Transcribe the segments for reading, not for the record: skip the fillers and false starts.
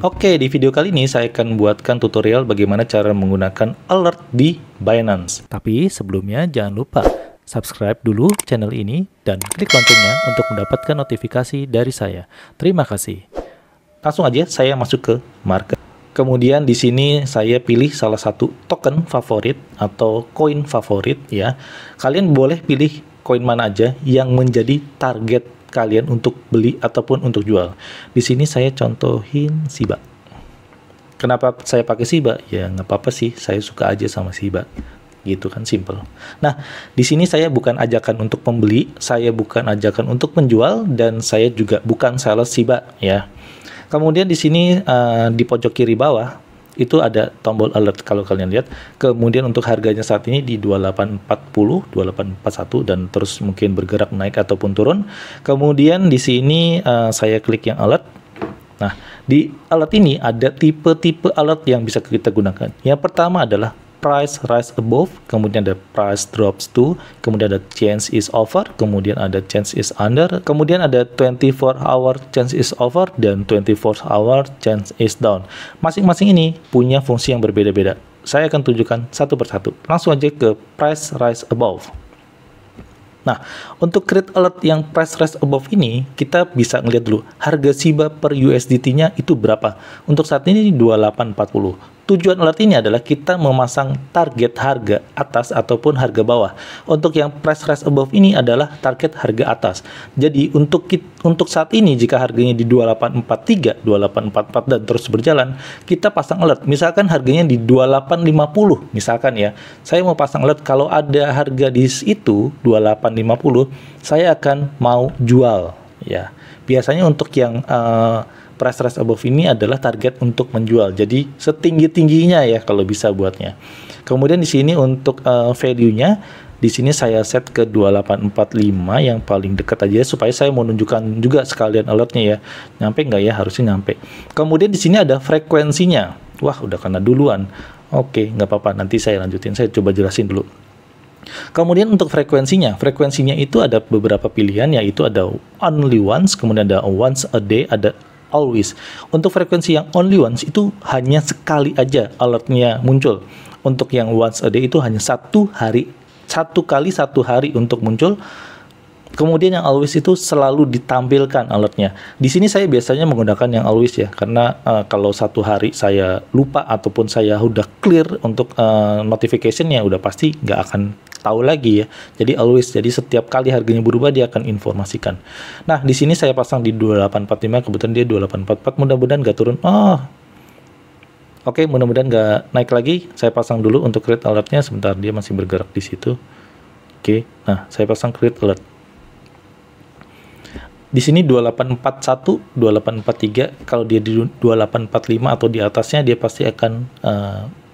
Oke, di video kali ini saya akan buatkan tutorial bagaimana cara menggunakan alert di Binance. Tapi sebelumnya jangan lupa subscribe dulu channel ini dan klik loncengnya untuk mendapatkan notifikasi dari saya. Terima kasih. Langsung aja saya masuk ke market. Kemudian di sini saya pilih salah satu token favorit atau koin favorit ya. Kalian boleh pilih koin mana aja yang menjadi target kalian untuk beli ataupun untuk jual. Di sini saya contohin Shiba. Kenapa saya pakai Shiba? Ya nggak apa-apa sih, saya suka aja sama Shiba. Gitu kan, simple. Nah, di sini saya bukan ajakan untuk pembeli, saya bukan ajakan untuk menjual, dan saya juga bukan sales Shiba ya. Kemudian di sini di pojok kiri bawah itu ada tombol alert kalau kalian lihat. Kemudian untuk harganya saat ini di 2840, 2841 dan terus mungkin bergerak naik ataupun turun. Kemudian di sini saya klik yang alert. Nah, di alert ini ada tipe-tipe alert yang bisa kita gunakan. Yang pertama adalah price rise above, kemudian ada price drops to, kemudian ada chance is over, kemudian ada chance is under, kemudian ada 24 hour chance is over, dan 24 hour chance is down. Masing-masing ini punya fungsi yang berbeda-beda. Saya akan tunjukkan satu persatu. Langsung aja ke price rise above. Nah, untuk create alert yang price rise above ini, kita bisa ngeliat dulu harga Shiba per USDT-nya itu berapa. Untuk saat ini 2840. Tujuan alert ini adalah kita memasang target harga atas ataupun harga bawah. Untuk yang price rise above ini adalah target harga atas. Jadi untuk saat ini jika harganya di 2843, 2844 dan terus berjalan, kita pasang alert. Misalkan harganya di 2850, misalkan ya. Saya mau pasang alert kalau ada harga di situ 2850, saya akan mau jual ya. Biasanya untuk yang price rise above ini adalah target untuk menjual. Jadi setinggi-tingginya ya kalau bisa buatnya. Kemudian di sini untuk value-nya di sini saya set ke 2845 yang paling dekat aja supaya saya mau menunjukkan juga sekalian alertnya ya. Nyampe nggak ya? Harusnya nyampe. Kemudian di sini ada frekuensinya. Wah, udah kena duluan. Oke, nggak apa-apa. Nanti saya lanjutin. Saya coba jelasin dulu. Kemudian untuk frekuensinya itu ada beberapa pilihan, yaitu ada only once, kemudian ada once a day, ada always. Untuk frekuensi yang only once itu hanya sekali aja alertnya muncul. Untuk yang once a day itu hanya satu kali satu hari untuk muncul. Kemudian yang always itu selalu ditampilkan alertnya. Di sini saya biasanya menggunakan yang always ya, karena kalau satu hari saya lupa ataupun saya udah clear untuk notification ya udah pasti nggak akan tahu lagi ya. Jadi always, jadi setiap kali harganya berubah dia akan informasikan. Nah, di sini saya pasang di 2845, kebetulan dia 2844, mudah-mudahan nggak turun. Oke, mudah-mudahan nggak naik lagi. Saya pasang dulu untuk create alertnya, sebentar dia masih bergerak di situ. Oke, nah saya pasang create alert. Di sini 2841, 2843, kalau dia di 2845 atau di atasnya dia pasti akan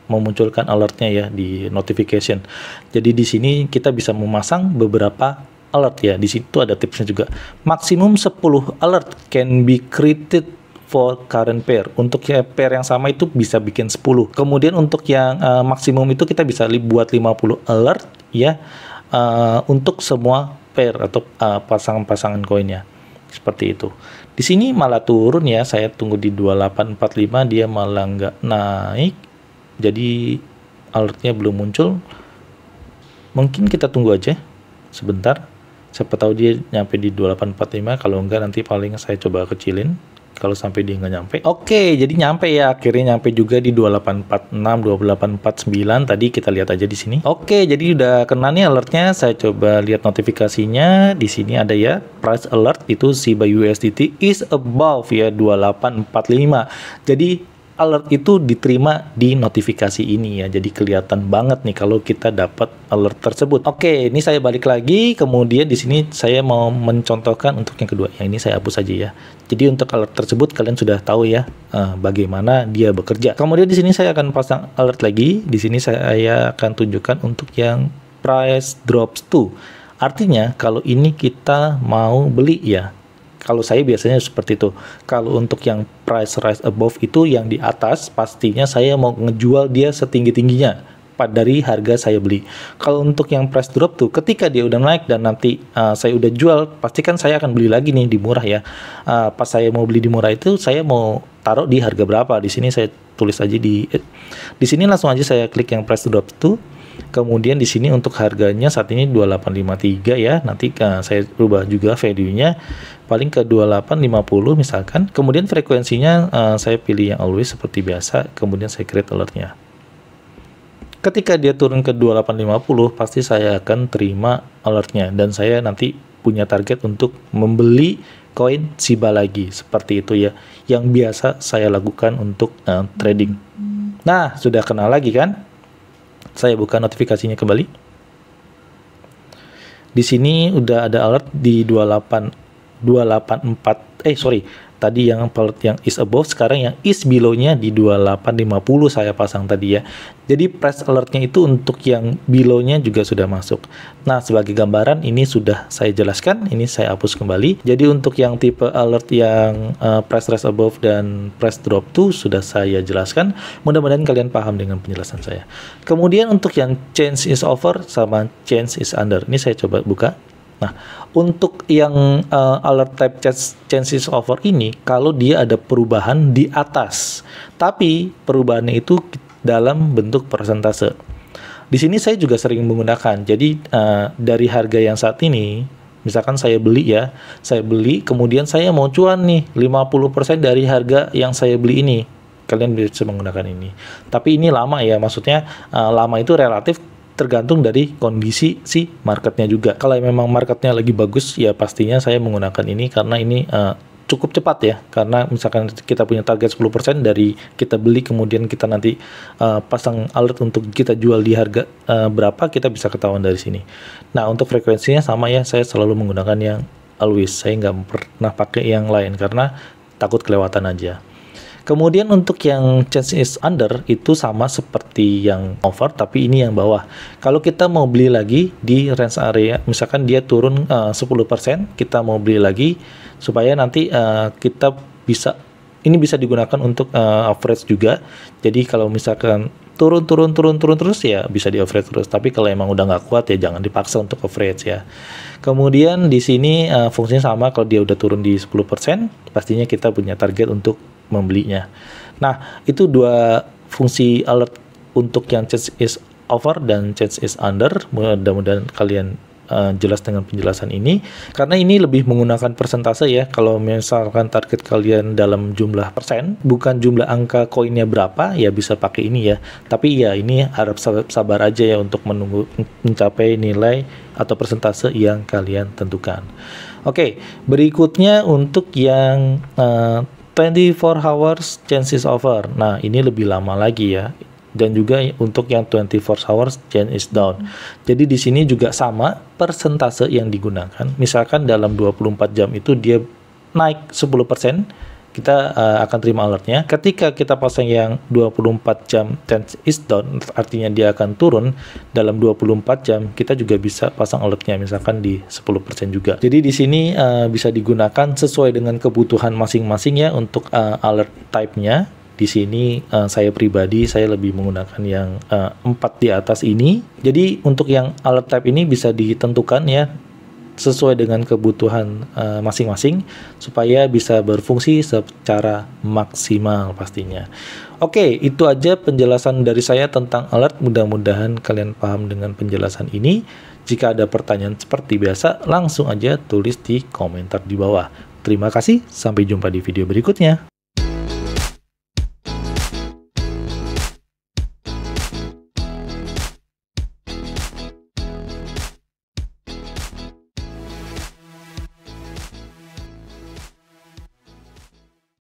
memunculkan alertnya ya di notification. Jadi di sini kita bisa memasang beberapa alert ya. Di situ ada tipsnya juga. Maksimum 10 alert can be created for current pair. Untuk ya pair yang sama itu bisa bikin 10. Kemudian untuk yang maksimum itu kita bisa buat 50 alert ya untuk semua pair atau pasangan-pasangan koinnya. Seperti itu. Di sini malah turun ya. Saya tunggu di 2845 dia malah nggak naik. Jadi alertnya belum muncul. Mungkin kita tunggu aja sebentar. Siapa tahu dia nyampe di 2845. Kalau enggak nanti paling saya coba kecilin. Kalau sampai dia nggak nyampe. Oke, jadi nyampe ya. Akhirnya nyampe juga di 2846, 2849. Tadi kita lihat aja di sini. Oke, jadi udah kena nih alertnya. Saya coba lihat notifikasinya. Di sini ada ya, price alert itu Shiba USDT is above ya 2845. Jadi alert itu diterima di notifikasi ini ya. Jadi kelihatan banget nih kalau kita dapat alert tersebut. Oke, ini saya balik lagi. Kemudian di sini saya mau mencontohkan untuk yang kedua. Yang ini saya hapus aja ya. Jadi untuk alert tersebut kalian sudah tahu ya bagaimana dia bekerja. Kemudian di sini saya akan pasang alert lagi. Di sini saya akan tunjukkan untuk yang price drops to. Artinya kalau ini kita mau beli ya. Kalau saya biasanya seperti itu. Kalau untuk yang price rise above itu yang di atas, pastinya saya mau ngejual dia setinggi-tingginya. dari harga saya beli. Kalau untuk yang price drop tuh, ketika dia udah naik dan nanti saya udah jual, pastikan saya akan beli lagi nih di murah ya. Pas saya mau beli di murah itu, saya mau taruh di harga berapa. Di sini saya tulis aja di sini langsung aja saya klik yang price drop itu. Kemudian di sini untuk harganya saat ini 2853 ya. Nanti saya rubah juga value-nya paling ke 2850 misalkan. Kemudian frekuensinya saya pilih yang always seperti biasa. Kemudian saya create alert-nya. Ketika dia turun ke 2850, pasti saya akan terima alertnya dan saya nanti punya target untuk membeli koin Shiba lagi, seperti itu ya, yang biasa saya lakukan untuk trading. Nah, sudah kenal lagi kan? Saya buka notifikasinya kembali. Di sini udah ada alert di 284. Tadi yang alert yang is above, sekarang yang is below-nya di 2850 saya pasang tadi ya. Jadi price alert-nya itu untuk yang below-nya juga sudah masuk. Nah, sebagai gambaran ini sudah saya jelaskan, ini saya hapus kembali. Jadi untuk yang tipe alert yang price rise above dan price drop tuh sudah saya jelaskan. Mudah-mudahan kalian paham dengan penjelasan saya. Kemudian untuk yang change is over sama change is under, ini saya coba buka. Nah, untuk yang alert type change is over ini, kalau dia ada perubahan di atas, tapi perubahannya itu dalam bentuk persentase. Di sini saya juga sering menggunakan. Jadi dari harga yang saat ini, misalkan saya beli ya, kemudian saya mau cuan nih 50% dari harga yang saya beli ini. Kalian bisa menggunakan ini. Tapi ini lama ya, maksudnya lama itu relatif tergantung dari kondisi si marketnya juga. Kalau memang marketnya lagi bagus, ya pastinya saya menggunakan ini karena ini cukup cepat ya. Karena misalkan kita punya target 10% dari kita beli, kemudian kita nanti pasang alert untuk kita jual di harga berapa, kita bisa ketahuan dari sini. Nah, untuk frekuensinya sama ya, saya selalu menggunakan yang always. Saya nggak pernah pakai yang lain karena takut kelewatan aja. Kemudian untuk yang change is under itu sama seperti yang over, tapi ini yang bawah. Kalau kita mau beli lagi di range area, misalkan dia turun 10%, kita mau beli lagi supaya nanti kita bisa, ini bisa digunakan untuk average juga. Jadi kalau misalkan turun terus ya bisa di average terus. Tapi kalau emang udah nggak kuat ya jangan dipaksa untuk average ya. Kemudian di sini fungsinya sama, kalau dia udah turun di 10%, pastinya kita punya target untuk membelinya. Nah, itu dua fungsi alert untuk yang change is over dan change is under. Mudah-mudahan kalian jelas dengan penjelasan ini, karena ini lebih menggunakan persentase ya. Kalau misalkan target kalian dalam jumlah persen, bukan jumlah angka koinnya berapa, ya bisa pakai ini ya. Tapi ya ini harap sabar aja ya untuk menunggu mencapai nilai atau persentase yang kalian tentukan. Oke, berikutnya untuk yang 24 hours change is over. Nah, ini lebih lama lagi ya. Dan juga untuk yang 24 hours change is down. Jadi di sini juga sama persentase yang digunakan. Misalkan dalam 24 jam itu dia naik 10%, kita akan terima alertnya. Ketika kita pasang yang 24 jam change is down, artinya dia akan turun dalam 24 jam, kita juga bisa pasang alertnya misalkan di 10% juga. Jadi di sini bisa digunakan sesuai dengan kebutuhan masing-masing ya untuk alert type-nya. Di sini saya pribadi saya lebih menggunakan yang 4 di atas ini. Jadi untuk yang alert type ini bisa ditentukan ya sesuai dengan kebutuhan masing-masing supaya bisa berfungsi secara maksimal pastinya. Oke, itu aja penjelasan dari saya tentang alert. Mudah-mudahan kalian paham dengan penjelasan ini. Jika ada pertanyaan seperti biasa, langsung aja tulis di komentar di bawah. Terima kasih, sampai jumpa di video berikutnya.